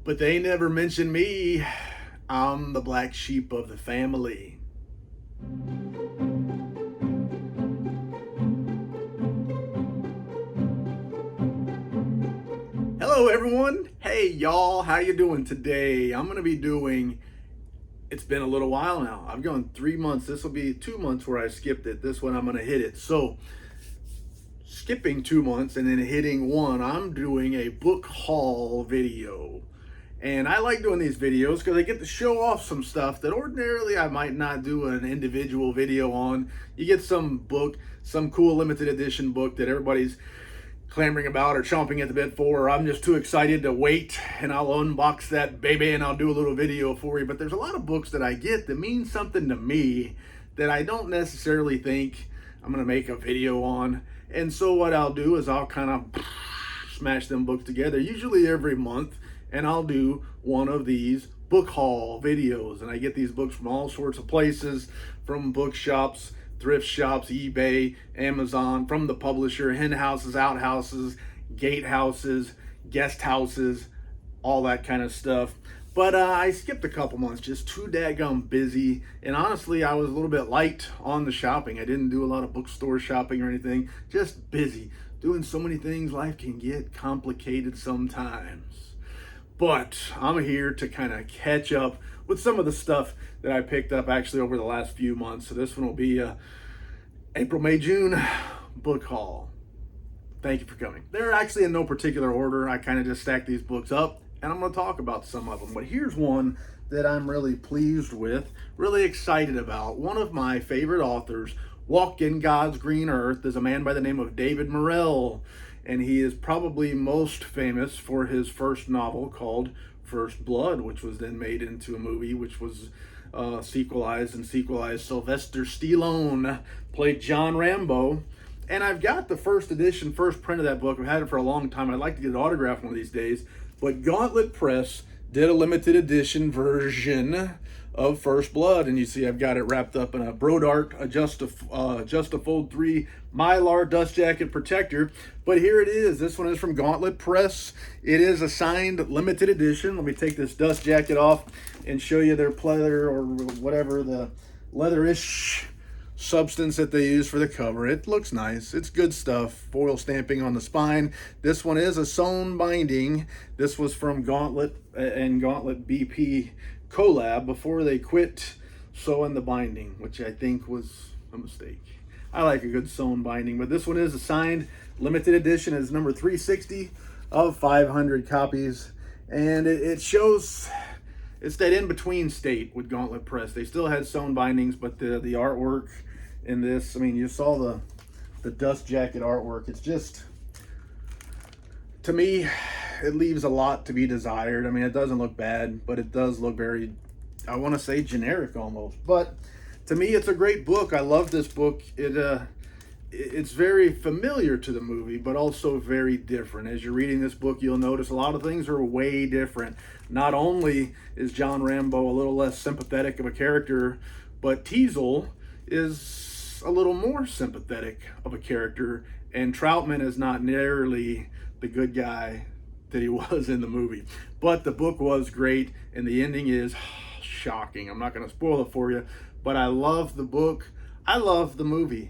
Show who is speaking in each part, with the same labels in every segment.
Speaker 1: But they never mention me. I'm the black sheep of the family. Hello everyone. Hey y'all, how you doing today? I'm gonna be doing, it's been a little while now. I've gone 3 months. This will be 2 months where I skipped it. This one I'm gonna hit it. So skipping 2 months and then hitting one, I'm doing a book haul video. And I like doing these videos because I get to show off some stuff that ordinarily I might not do an individual video on. You get some book, some cool limited edition book that everybody's clamoring about or chomping at the bit for, or I'm just too excited to wait and I'll unbox that baby and I'll do a little video for you. But there's a lot of books that I get that mean something to me that I don't necessarily think I'm going to make a video on. And so what I'll do is I'll kind of smash them books together, usually every month, and I'll do one of these book haul videos. And I get these books from all sorts of places, from bookshops, thrift shops, eBay, Amazon, from the publisher, hen houses, outhouses, gatehouses, guest houses, all that kind of stuff. But I skipped a couple months, just too daggum busy. And honestly, I was a little bit light on the shopping. I didn't do a lot of bookstore shopping or anything, just busy. Doing so many things, life can get complicated sometimes. But I'm here to kind of catch up with some of the stuff that I picked up actually over the last few months. So this one will be April, May, June book haul. Thank you for coming. They're actually in no particular order. I kind of just stacked these books up and I'm going to talk about some of them. But here's one that I'm really pleased with, really excited about. One of my favorite authors, Walking God's Green Earth, is a man by the name of David Morrell. And he is probably most famous for his first novel called First Blood, which was then made into a movie, which was sequelized. Sylvester Stallone played John Rambo. And I've got the first edition, first print of that book. I've had it for a long time. I'd like to get it autographed one of these days. But Gauntlet Press did a limited edition version of First Blood, and you see I've got it wrapped up in a Brodart Adjusta-Fold 3 Mylar dust jacket protector. But here it is. This one is from Gauntlet Press. It is a signed limited edition. Let me take this dust jacket off and show you their pleather, or whatever, the leatherish substance that they use for the cover. It looks nice. It's good stuff. Foil stamping on the spine. This one is a sewn binding. This was from Gauntlet and Gauntlet BP collab before they quit sewing the binding, which I think was a mistake. I like a good sewn binding, but this one is a signed limited edition. It's number 360 of 500 copies, and it shows it's that in-between state with Gauntlet Press. They still had sewn bindings, but the artwork in this, I mean, you saw the dust jacket artwork. It's just, to me, it leaves a lot to be desired. I mean, it doesn't look bad, but it does look very, I want to say, generic almost. But to me, it's a great book. I love this book. It's very familiar to the movie, but also very different. As you're reading this book, you'll notice a lot of things are way different. Not only is John Rambo a little less sympathetic of a character, but Teasel is a little more sympathetic of a character, and Troutman is not nearly the good guy that he was in the movie. But the book was great, and the ending is shocking. I'm not going to spoil it for you, but I love the book. I love the movie.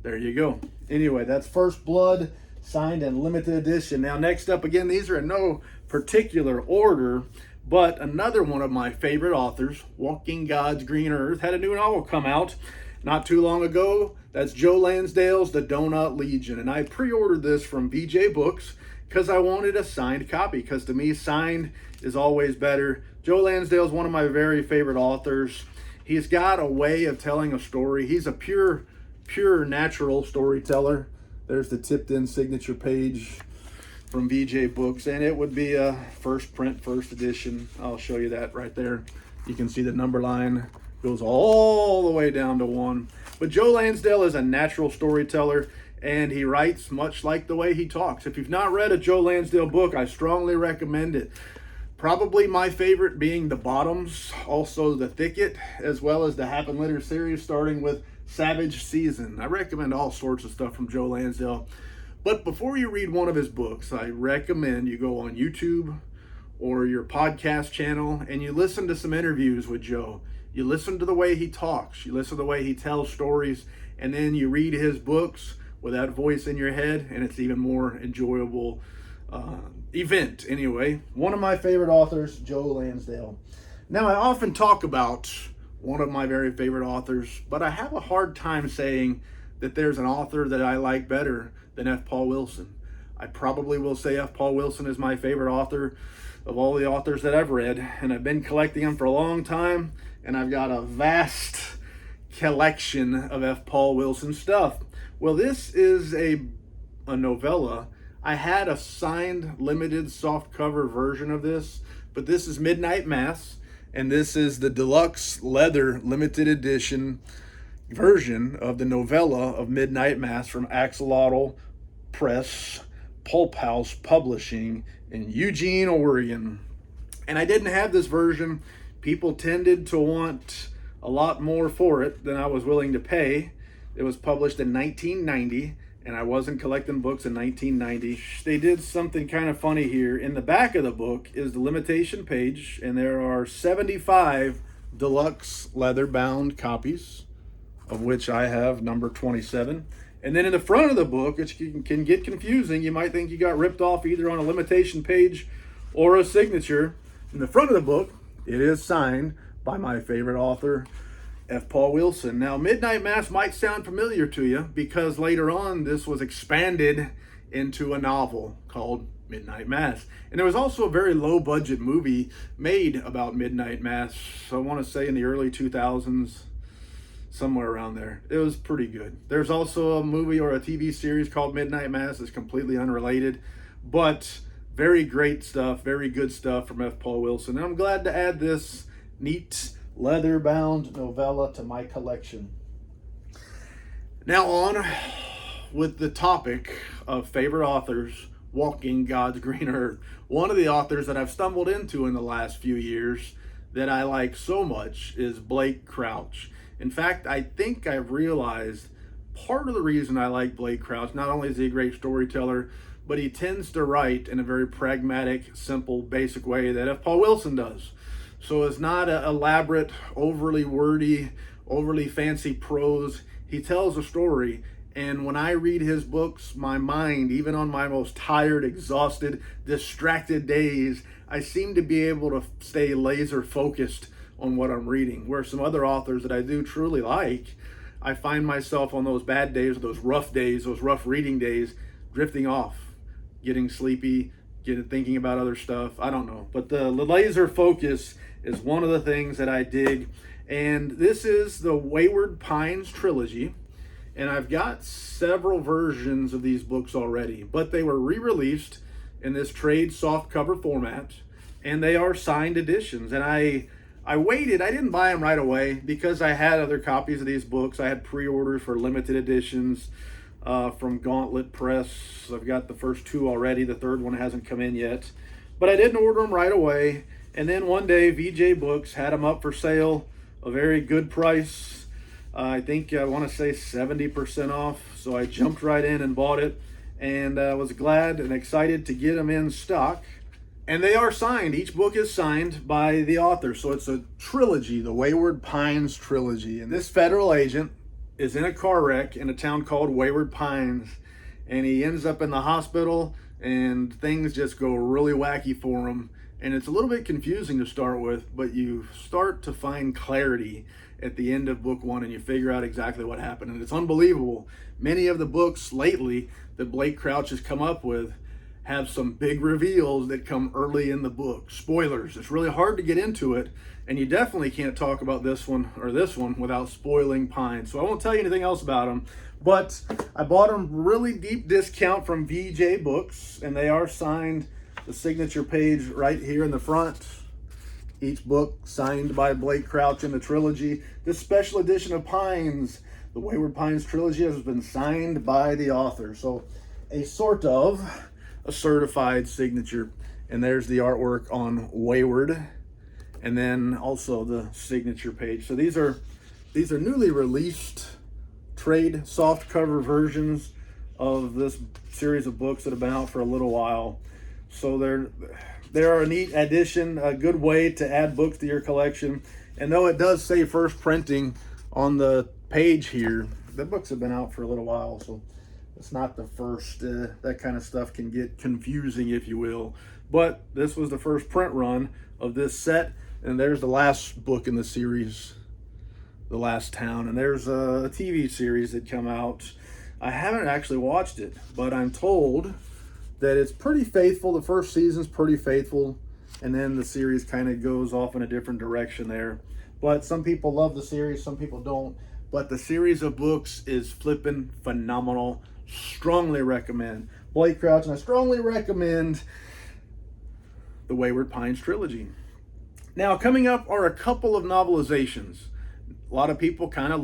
Speaker 1: There you go. Anyway, that's First Blood, signed and limited edition. Now, next up, again, these are in no particular order, but another one of my favorite authors, Walking God's Green Earth, had a new novel come out not too long ago. That's Joe Lansdale's The Donut Legion, and I pre-ordered this from VJ Books because I wanted a signed copy, because to me, signed is always better. Joe Lansdale is one of my very favorite authors. He's got a way of telling a story. He's a pure natural storyteller. There's the tipped-in signature page from VJ Books, and it would be a first print, first edition. I'll show you that right there. You can see the number line goes all the way down to 1. But Joe Lansdale is a natural storyteller, and he writes much like the way he talks. If you've not read a Joe Lansdale book, I strongly recommend it. Probably my favorite being The Bottoms, also The Thicket, as well as the Happen Later series, starting with Savage Season. I recommend all sorts of stuff from Joe Lansdale. But before you read one of his books, I recommend you go on YouTube or your podcast channel and you listen to some interviews with Joe. You listen to the way he talks, you listen to the way he tells stories, and then you read his books with that voice in your head, and it's even more enjoyable event. Anyway, one of my favorite authors, Joe Lansdale. Now, I often talk about one of my very favorite authors, but I have a hard time saying that there's an author that I like better than F. Paul Wilson. I probably will say F. Paul Wilson is my favorite author of all the authors that I've read, and I've been collecting them for a long time, and I've got a vast collection of F. Paul Wilson stuff. Well, this is a novella. I had a signed limited softcover version of this, but this is Midnight Mass, and this is the deluxe leather limited edition version of the novella of Midnight Mass from Axolotl Press, Pulp House Publishing in Eugene, Oregon. And I didn't have this version. People tended to want a lot more for it than I was willing to pay. It was published in 1990, and I wasn't collecting books in 1990. They did something kind of funny here. In the back of the book is the limitation page, and there are 75 deluxe leather-bound copies, of which I have number 27. And then in the front of the book, which can get confusing, you might think you got ripped off either on a limitation page or a signature. In the front of the book, it is signed by my favorite author, F. Paul Wilson. Now, Midnight Mass might sound familiar to you because later on this was expanded into a novel called Midnight Mass. And there was also a very low budget movie made about Midnight Mass, so I want to say in the early 2000s, somewhere around there. It was pretty good. There's also a movie or a TV series called Midnight Mass. It's completely unrelated, but very great stuff, very good stuff from F. Paul Wilson. And I'm glad to add this neat leather-bound novella to my collection. Now on with the topic of favorite authors walking God's green earth. One of the authors that I've stumbled into in the last few years that I like so much is Blake Crouch. In fact, I think I've realized part of the reason I like Blake Crouch, not only is he a great storyteller, but he tends to write in a very pragmatic, simple, basic way that F. Paul Wilson does. So it's not an elaborate, overly wordy, overly fancy prose. He tells a story, and when I read his books, my mind, even on my most tired, exhausted, distracted days, I seem to be able to stay laser focused on what I'm reading. Where some other authors that I do truly like, I find myself on those bad days, those rough reading days, drifting off, getting sleepy, thinking about other stuff. I don't know. But the laser focus is one of the things that I dig. And this is the Wayward Pines Trilogy. And I've got several versions of these books already, but they were re-released in this trade softcover format, and they are signed editions. And I waited. I didn't buy them right away because I had other copies of these books. I had pre-orders for limited editions from Gauntlet Press. I've got the first two already. The third one hasn't come in yet. But I didn't order them right away. And then one day, VJ Books had them up for sale, a very good price. I think I want to say 70% off. So I jumped right in and bought it. And I was glad and excited to get them in stock. And they are signed. Each book is signed by the author. So it's a trilogy, the Wayward Pines Trilogy. And this federal agent is in a car wreck in a town called Wayward Pines. And he ends up in the hospital, and things just go really wacky for him. And it's a little bit confusing to start with, but you start to find clarity at the end of book one, and you figure out exactly what happened. And it's unbelievable. Many of the books lately that Blake Crouch has come up with have some big reveals that come early in the book. Spoilers. It's really hard to get into it, and you definitely can't talk about this one without spoiling Pine. So I won't tell you anything else about them, but I bought them really deep discount from VJ Books, and they are signed. The signature page right here in the front. Each book signed by Blake Crouch in the trilogy. This special edition of Pines, the Wayward Pines Trilogy, has been signed by the author. So a sort of a certified signature. And there's the artwork on Wayward, and then also the signature page. So these are newly released trade softcover versions of this series of books that have been out for a little while. So They're a neat addition, a good way to add books to your collection. And though it does say first printing on the page here, the books have been out for a little while, so it's not the first. That kind of stuff can get confusing, if you will. But this was the first print run of this set, and there's the last book in the series, The Last Town. And there's a TV series that come out. I haven't actually watched it, but I'm told that it's pretty faithful. The first season's pretty faithful, and then the series kind of goes off in a different direction there. But some people love the series, some people don't. But the series of books is flipping phenomenal. Strongly recommend Blake Crouch, and I strongly recommend the Wayward Pines trilogy. Now, coming up are a couple of novelizations. A lot of people kind of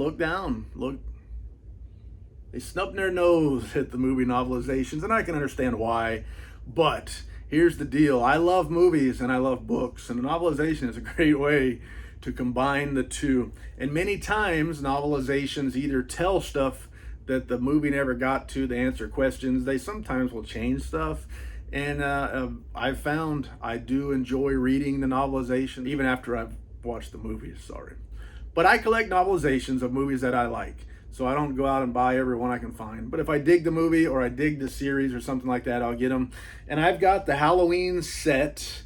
Speaker 1: they snub their nose at the movie novelizations, and I can understand why. But here's the deal. I love movies and I love books, and a novelization is a great way to combine the two. And many times novelizations either tell stuff that the movie never got to, they answer questions. They sometimes will change stuff. And I've found I do enjoy reading the novelization, even after I've watched the movies, sorry. But I collect novelizations of movies that I like. So I don't go out and buy every one I can find. But if I dig the movie or I dig the series or something like that, I'll get them. And I've got the Halloween set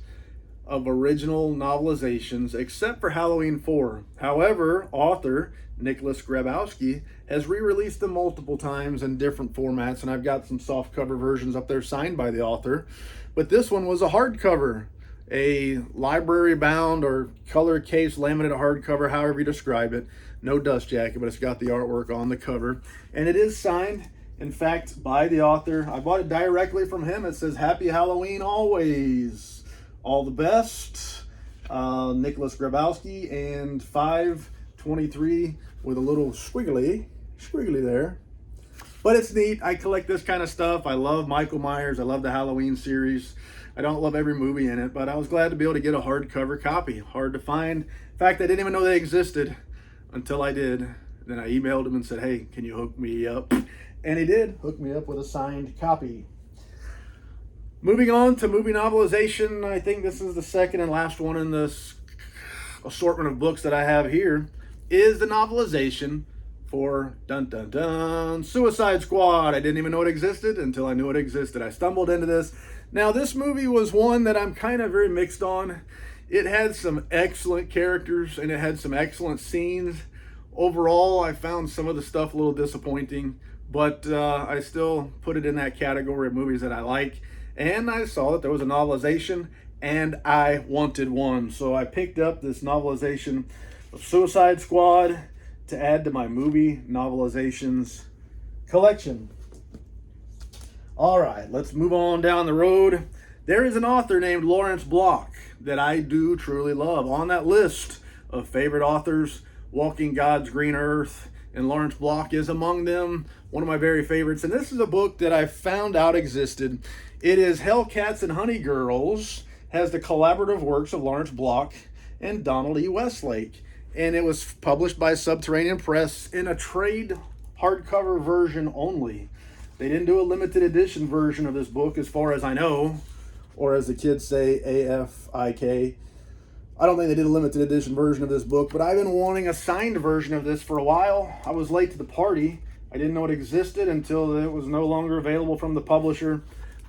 Speaker 1: of original novelizations, except for Halloween 4. However, author Nicholas Grabowski has re-released them multiple times in different formats, and I've got some softcover versions up there signed by the author. But this one was a hardcover, a library-bound or color case laminated hardcover, however you describe it. No dust jacket, but it's got the artwork on the cover. And it is signed, in fact, by the author. I bought it directly from him. It says, "Happy Halloween always. All the best." Nicholas Grabowski, and 5/23 with a little squiggly there. But it's neat. I collect this kind of stuff. I love Michael Myers. I love the Halloween series. I don't love every movie in it, but I was glad to be able to get a hardcover copy. Hard to find. In fact, I didn't even know they existed until I did. Then I emailed him and said, "Hey, can you hook me up?" And he did hook me up with a signed copy. Moving on to movie novelization, I think this is the second and last one in this assortment of books that I have here, is the novelization for Suicide Squad. I didn't even know it existed until I knew it existed. I stumbled into this. Now, this movie was one that I'm kind of very mixed on. It had some excellent characters and it had some excellent scenes. Overall, I found some of the stuff a little disappointing, but I still put it in that category of movies that I like. And I saw that there was a novelization, and I wanted one. So I picked up this novelization of Suicide Squad to add to my movie novelizations collection. All right, let's move on down the road. There is an author named Lawrence Bloch that I do truly love. On that list of favorite authors, Walking God's Green Earth, and Lawrence Bloch is among them, one of my very favorites. And this is a book that I found out existed. It is Hellcats and Honey Girls, has the collaborative works of Lawrence Bloch and Donald E. Westlake. And it was published by Subterranean Press in a trade hardcover version only. They didn't do a limited edition version of this book, as far as I know, or as the kids say, AFIK. I don't think they did a limited edition version of this book, but I've been wanting a signed version of this for a while. I was late to the party. I didn't know it existed until it was no longer available from the publisher.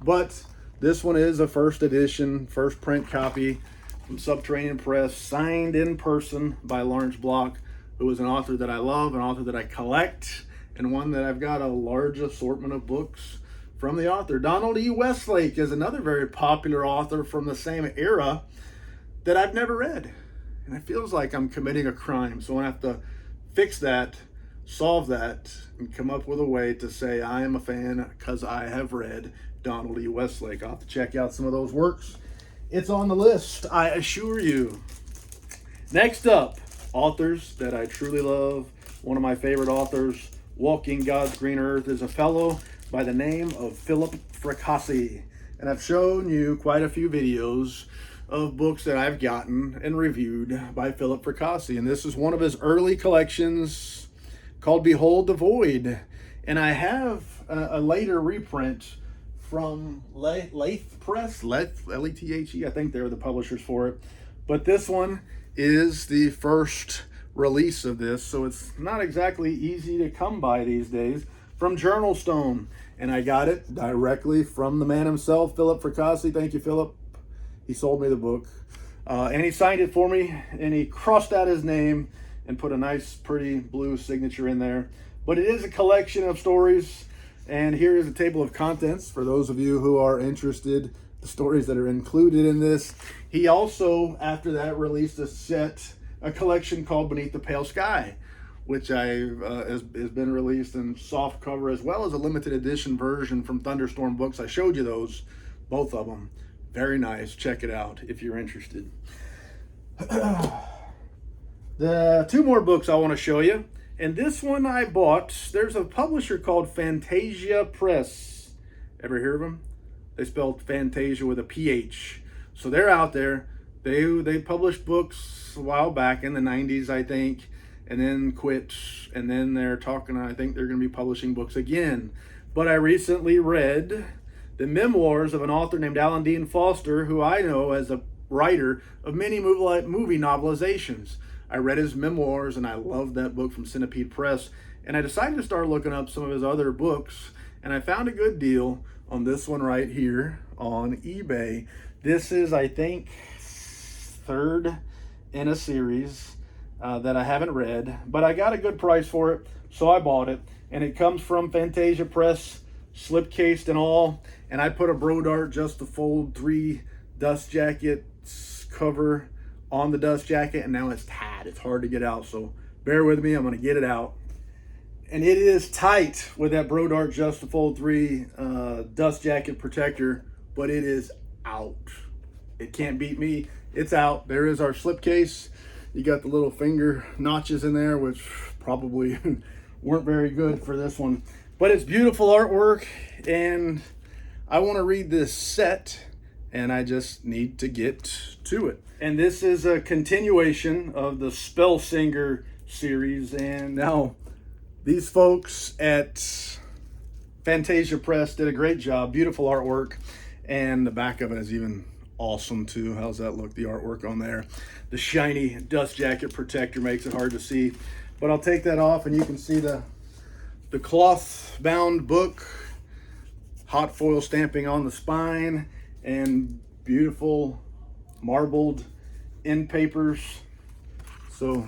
Speaker 1: But this one is a first edition, first print copy from Subterranean Press, signed in person by Lawrence Bloch, who is an author that I love, an author that I collect, and one that I've got a large assortment of books from the author. Donald E. Westlake is another very popular author from the same era that I've never read. And it feels like I'm committing a crime. So I have to fix that, solve that, and come up with a way to say I am a fan because I have read Donald E. Westlake. I'll have to check out some of those works. It's on the list, I assure you. Next up, authors that I truly love. One of my favorite authors, Walking God's Green Earth, is a fellow by the name of Philip Fracassi. And I've shown you quite a few videos of books that I've gotten and reviewed by Philip Fracassi. And this is one of his early collections called Behold the Void. And I have a later reprint from Lathe Press, Lethe, I think they're the publishers for it. But this one is the first release of this, so it's not exactly easy to come by these days, from Journal Stone. And I got it directly from the man himself, Philip Fracassi. Thank you, Philip. He sold me the book. And he signed it for me, and he crossed out his name and put a nice, pretty blue signature in there. But it is a collection of stories, and here is a table of contents for those of you who are interested, the stories that are included in this. He also, after that, released a collection called Beneath the Pale Sky, which has been released in soft cover, as well as a limited edition version from Thunderstorm Books. I showed you those, both of them. Very nice. Check it out if you're interested. The two more books I want to show you. And this one I bought. There's a publisher called Phantasia Press. Ever hear of them? They spelled Phantasia with a PH. So they're out there. They published books a while back in the 90s, I think, and then quit. And then they're talking, I think they're going to be publishing books again. But I recently read the memoirs of an author named Alan Dean Foster, who I know as a writer of many movie novelizations. I read his memoirs, and I loved that book from Centipede Press. And I decided to start looking up some of his other books, and I found a good deal on this one right here on eBay. This is, I think, third in a series that I haven't read, but I got a good price for it, so I bought it. And it comes from Phantasia Press, slipcased and all. And I put a Brodart Just to Fold 3 dust jacket cover on the dust jacket, and now it's tied. It's hard to get out, so bear with me. I'm going to get it out. And it is tight with that Brodart Just to Fold 3 dust jacket protector, but it is out. It can't beat me. It's out. There is our slipcase. You got the little finger notches in there, which probably weren't very good for this one. But it's beautiful artwork, and I want to read this set, and I just need to get to it. And this is a continuation of the Spellsinger series. And now these folks at Phantasia Press did a great job. Beautiful artwork. And the back of it is even awesome too. How's that look? The artwork on there. The shiny dust jacket protector makes it hard to see. But I'll take that off, and you can see the cloth bound book. Hot foil stamping on the spine, and beautiful marbled end papers. So,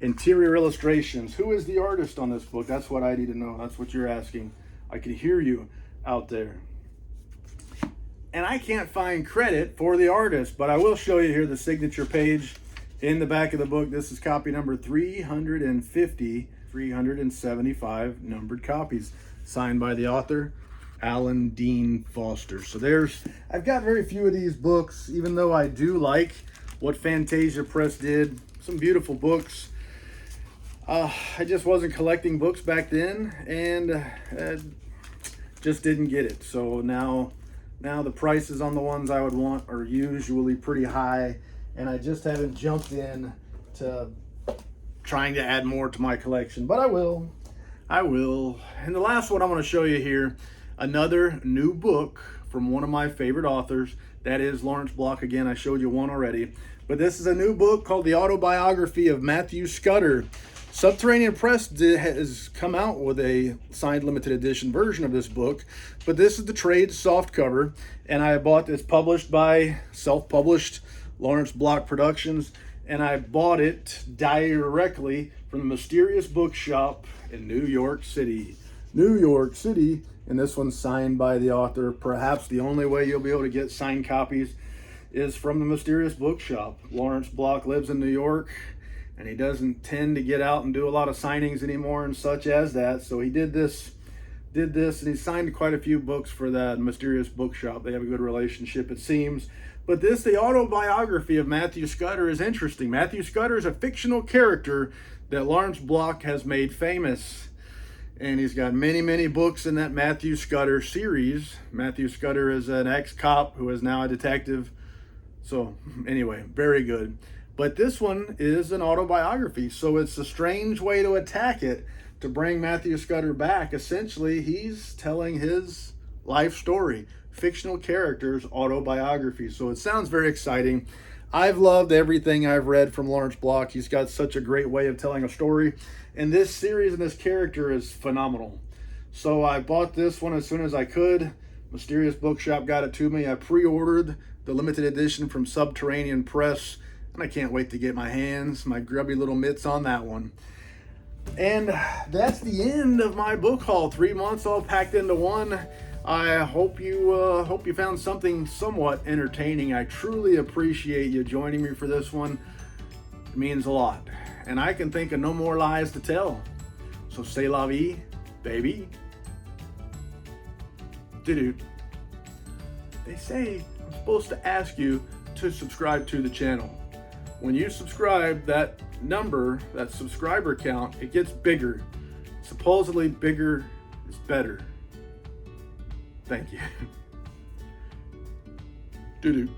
Speaker 1: interior illustrations. Who is the artist on this book? That's what I need to know. That's what you're asking. I can hear you out there. And I can't find credit for the artist, but I will show you here the signature page in the back of the book. This is copy number 350, 375 numbered copies, signed by the author, Alan Dean Foster. So I've got very few of these books, even though I do like what Phantasia Press did. Some beautiful books. I just wasn't collecting books back then, and just didn't get it. So now the prices on the ones I would want are usually pretty high, and I just haven't jumped in to trying to add more to my collection, but I will. And the last one I want to show you here, another new book from one of my favorite authors. That is Lawrence Bloch. Again, I showed you one already. But this is a new book called The Autobiography of Matthew Scudder. Subterranean Press has come out with a signed limited edition version of this book. But this is the trade softcover. And I bought this published by self-published Lawrence Bloch Productions. And I bought it directly from the Mysterious Bookshop in New York City. And this one's signed by the author. Perhaps the only way you'll be able to get signed copies is from the Mysterious Bookshop. Lawrence Bloch lives in New York, and he doesn't tend to get out and do a lot of signings anymore and such as that. So he did this, and he signed quite a few books for that Mysterious Bookshop. They have a good relationship, it seems. But the autobiography of Matthew Scudder is interesting. Matthew Scudder is a fictional character that Lawrence Bloch has made famous. And he's got many, many books in that Matthew Scudder series. Matthew Scudder is an ex-cop who is now a detective. So anyway, very good. But this one is an autobiography. So it's a strange way to attack it, to bring Matthew Scudder back. Essentially, he's telling his life story, fictional characters, autobiography. So it sounds very exciting. I've loved everything I've read from Lawrence Bloch. He's got such a great way of telling a story. And this series and this character is phenomenal. So I bought this one as soon as I could. Mysterious Bookshop got it to me. I pre-ordered the limited edition from Subterranean Press, and I can't wait to get my grubby little mitts on that one. And that's the end of my book haul. 3 months all packed into one. I hope you found something somewhat entertaining. I truly appreciate you joining me for this one. It means a lot. And I can think of no more lies to tell. So c'est la vie, baby. Dude, they say I'm supposed to ask you to subscribe to the channel. When you subscribe, that number, that subscriber count, it gets bigger. Supposedly bigger is better. Thank you. Doo-doo.